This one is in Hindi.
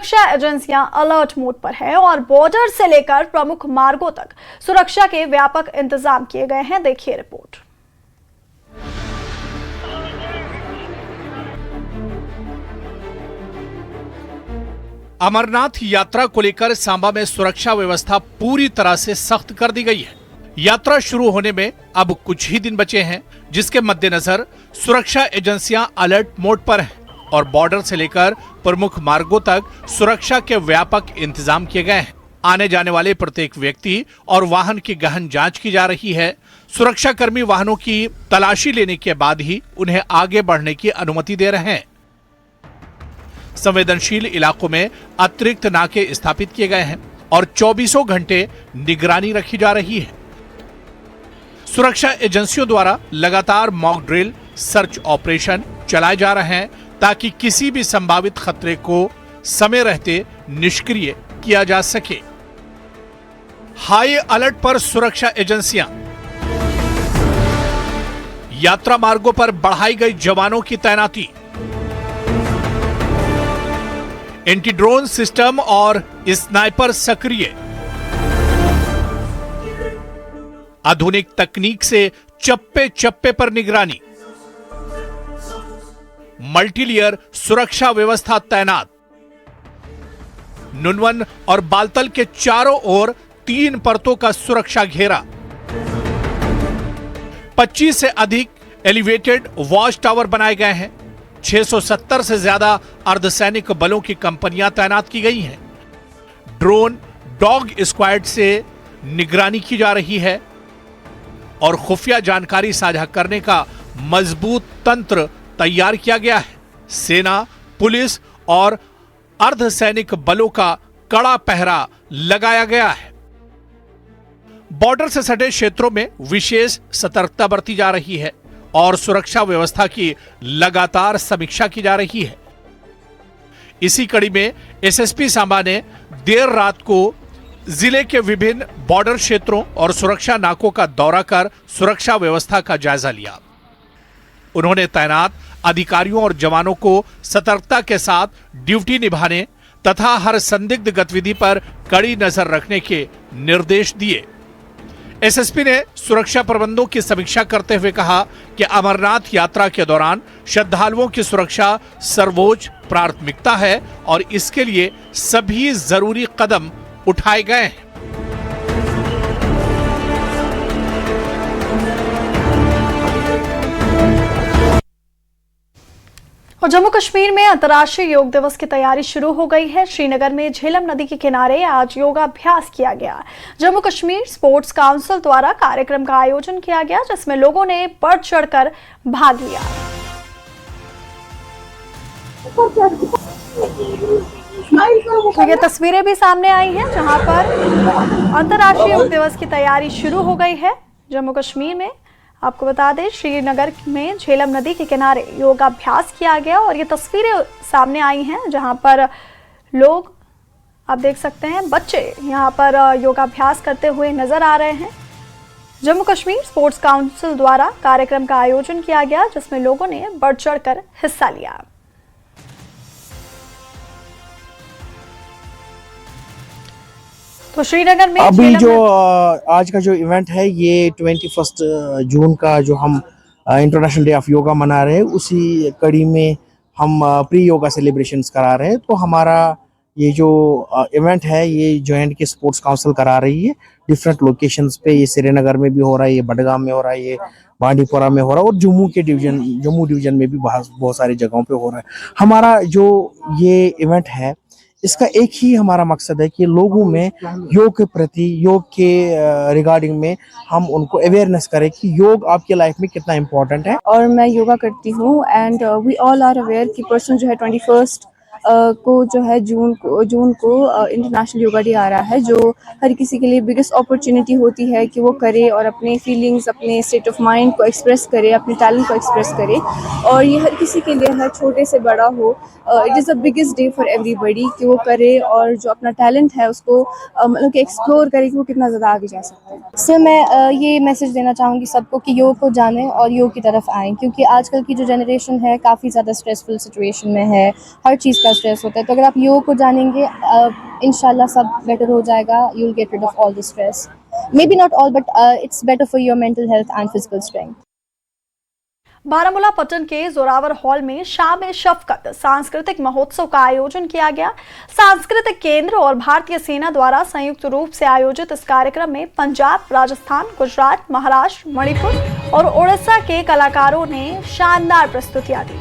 सुरक्षा एजेंसियां अलर्ट मोड पर है और बॉर्डर से लेकर प्रमुख मार्गों तक सुरक्षा के व्यापक इंतजाम किए गए हैं। देखिए रिपोर्ट। अमरनाथ यात्रा को लेकर सांबा में सुरक्षा व्यवस्था पूरी तरह से सख्त कर दी गई है। यात्रा शुरू होने में अब कुछ ही दिन बचे हैं, जिसके मद्देनजर सुरक्षा एजेंसियां अलर्ट मोड पर हैं और बॉर्डर से लेकर प्रमुख मार्गों तक सुरक्षा के व्यापक इंतजाम किए गए हैं। आने जाने वाले प्रत्येक व्यक्ति और वाहन की गहन जांच की जा रही है। सुरक्षाकर्मी वाहनों की तलाशी लेने के बाद ही उन्हें आगे बढ़ने की अनुमति दे रहे हैं। संवेदनशील इलाकों में अतिरिक्त नाके स्थापित किए गए हैं और 24 घंटे निगरानी रखी जा रही है। सुरक्षा एजेंसियों द्वारा लगातार मॉक ड्रिल, सर्च ऑपरेशन चलाए जा रहे हैं ताकि किसी भी संभावित खतरे को समय रहते निष्क्रिय किया जा सके। हाई अलर्ट पर सुरक्षा एजेंसियां, यात्रा मार्गों पर बढ़ाई गई जवानों की तैनाती, एंटी ड्रोन सिस्टम और स्नाइपर सक्रिय, आधुनिक तकनीक से चप्पे चप्पे पर निगरानी, मल्टीलेयर सुरक्षा व्यवस्था तैनात, नुनवन और बालतल के चारों ओर 3 परतों का सुरक्षा घेरा, 25 से अधिक एलिवेटेड वॉच टावर बनाए गए हैं, 670 से ज्यादा अर्धसैनिक बलों की कंपनियां तैनात की गई हैं। ड्रोन डॉग स्क्वाड से निगरानी की जा रही है और खुफिया जानकारी साझा करने का मजबूत तंत्र तैयार किया गया है। सेना, पुलिस और अर्धसैनिक बलों का कड़ा पहरा लगाया गया है। बॉर्डर से सटे क्षेत्रों में विशेष सतर्कता बरती जा रही है और सुरक्षा व्यवस्था की लगातार समीक्षा की जा रही है। इसी कड़ी में एसएसपी सांबा ने देर रात को जिले के विभिन्न बॉर्डर क्षेत्रों और सुरक्षा नाकों का दौरा कर सुरक्षा व्यवस्था का जायजा लिया। उन्होंने तैनात अधिकारियों और जवानों को सतर्कता के साथ ड्यूटी निभाने तथा हर संदिग्ध गतिविधि पर कड़ी नजर रखने के निर्देश दिए। एसएसपी ने सुरक्षा प्रबंधों की समीक्षा करते हुए कहा कि अमरनाथ यात्रा के दौरान श्रद्धालुओं की सुरक्षा सर्वोच्च प्राथमिकता है और इसके लिए सभी जरूरी कदम उठाए गए हैं। और जम्मू कश्मीर में अंतर्राष्ट्रीय योग दिवस की तैयारी शुरू हो गई है। श्रीनगर में झेलम नदी के किनारे आज योगाभ्यास किया गया। जम्मू कश्मीर स्पोर्ट्स काउंसिल द्वारा कार्यक्रम का आयोजन किया गया, जिसमें लोगों ने बढ़ चढ़कर भाग लिया। तो ये तस्वीरें भी सामने आई हैं, जहां पर अंतर्राष्ट्रीय योग दिवस की तैयारी शुरू हो गई है जम्मू कश्मीर में। आपको बता दें, श्रीनगर में झेलम नदी के किनारे योगाभ्यास किया गया और ये तस्वीरें सामने आई हैं, जहां पर लोग, आप देख सकते हैं, बच्चे यहां पर योगाभ्यास करते हुए नजर आ रहे हैं। जम्मू कश्मीर स्पोर्ट्स काउंसिल द्वारा कार्यक्रम का आयोजन किया गया, जिसमें लोगों ने बढ़ चढ़कर हिस्सा लिया। तो श्रीनगर में अभी जो आज का जो इवेंट है, ये 21 जून का जो हम इंटरनेशनल डे ऑफ योगा मना रहे हैं, उसी कड़ी में हम प्री योगा सेलिब्रेशंस करा रहे हैं। तो हमारा ये जो इवेंट है, ये जॉइंट के स्पोर्ट्स काउंसिल करा रही है डिफरेंट लोकेशंस पे। ये श्रीनगर में भी हो रहा है, ये बडगाम में हो रहा है, ये बांडीपोरा में हो रहा है और जम्मू डिवीजन में भी बहुत सारी जगहों पे हो रहा है। हमारा जो ये इवेंट है, इसका एक ही हमारा मकसद है कि लोगों में योग के प्रति, योग के रिगार्डिंग में हम उनको अवेयरनेस करें कि योग आपकी लाइफ में कितना इम्पोर्टेंट है। और मैं योगा करती हूँ and we all are aware कि परसों जो है 21 को जो है जून को इंटरनेशनल योगा डे आ रहा है, जो हर किसी के लिए बिगेस्ट अपॉर्चुनिटी होती है कि वो करे और अपने फीलिंग्स, अपने स्टेट ऑफ माइंड को एक्सप्रेस करे, अपने टैलेंट को एक्सप्रेस करे। और ये हर किसी के लिए है, छोटे से बड़ा हो, it is the biggest day for everybody कि वो करे और जो अपना टैलेंट है उसको मतलब कि एक्सप्लोर करे कि वो कितना ज़्यादा आगे जा सकते हैं। सो मैं ये मैसेज देना चाहूँगी सबको कि योग को जानें और योग की तरफ आएँ, क्योंकि आजकल की जो जनरेशन है काफ़ी ज़्यादा स्ट्रेसफुल सिचुएशन में है, हर चीज़ का स्ट्रेस होता है। तो अगर आप योग को जानेंगे इंशाल्लाह सब बेटर हो जाएगा। You will get rid of all the stress, maybe not all but it's better for your mental health and physical strength. Baramulla Pattan के जोरावर हॉल में शाम शफकत सांस्कृतिक महोत्सव का आयोजन किया गया। सांस्कृतिक केंद्र और भारतीय सेना द्वारा संयुक्त रूप से आयोजित इस कार्यक्रम में पंजाब, राजस्थान, गुजरात, महाराष्ट्र, मणिपुर और उड़ीसा के कलाकारों ने शानदार प्रस्तुतियां दी।